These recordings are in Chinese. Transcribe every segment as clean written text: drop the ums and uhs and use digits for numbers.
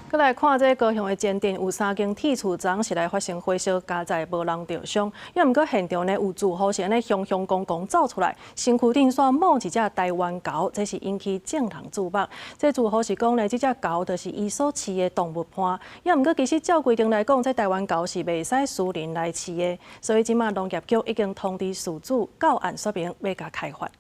再来看这高雄的前镇有3间铁厝昨是来发生火烧，加在无人受伤。因为毋过现场呢有住户是安尼雄雄公公走出来，身躯顶煞摸一只台湾猴，这是引起众人注目。这住户是讲呢，这只猴就是伊所饲的动物伴。因为毋过其实照规定来讲，这台湾猴是袂使私人来饲的，所以即马农业局已经通知事主到案说明，要甲开发。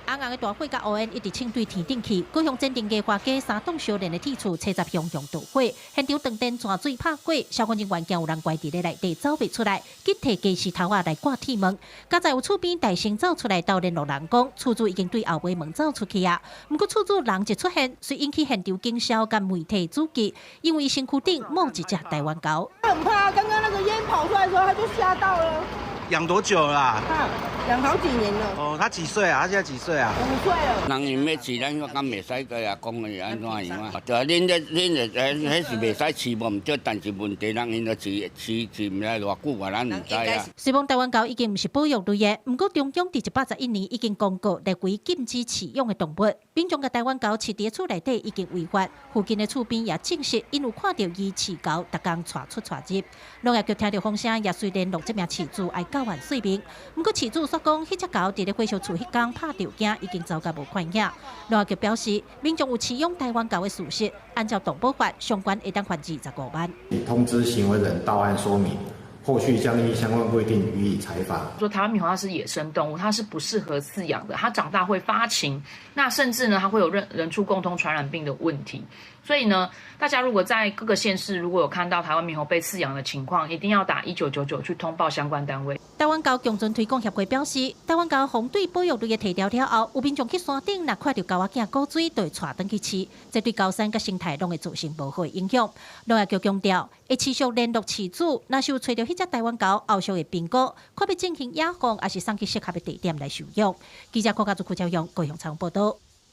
红红的大火甲乌烟一直冲对天顶去，高雄前镇的花街3栋相连的铁厝，车十雄雄导火，现场断电泉水拍过，消防人员惊有人关伫咧内底走袂出来，急摕家私头仔来挂铁门。加在有厝边大声走出来，到联络人讲，厝主已经对后尾门走出去啊。不过厝主人一出现，遂引起现场警消甲媒体注意，因为身躯顶摸一只台湾狗。他很怕，刚刚那个烟跑出来的时候，他就吓到了。 养多久了啊？养好几年了。哦，他几岁啊？他现在几岁啊？5岁了。人因要饲，咱我讲袂使个啊，讲伊安怎样啊？对啊，恁迄是袂使饲无毋对，但是问题人因着饲毋知偌久啊，咱毋知啊。虽讲台湾狗已经毋是保育类的，不过中央伫181年已经公告列为禁止饲养的动物。民众甲台湾狗饲伫厝内底已经违法，附近的厝边也证实因有看到伊饲狗，逐工带出带入。农业局听到风声，也随联络这名饲主爱到案说明。不过饲主说讲，迄只狗伫咧火烧厝迄天拍着惊，已经走到无看影。农业局表示，民众有饲养台湾狗的事实，按照动保法，相关会当罚25万。通知行为人到案说明。 后续将依相关规定予以裁罚。说台湾猕猴它是野生动物，它是不适合饲养的，它长大会发情，那甚至呢，它会有人畜共通传染病的问题。所以呢，大家如果在各个县市如果有看到台湾猕猴被饲养的情况，一定要打1999去通报相关单位。台湾狗共存推广协会表示，台湾狗防对保育类的提条条后，有民众去山顶，若看到狗仔囝古水，就会带登去饲，这对高山甲生态拢会造成无好的影响。农业局强调，会持续联络饲主，若是有找到迄只台湾狗后续的评估，看要进行野放，还是送去适合的地点来收养。记者柯家族赵阳高雄采访报道。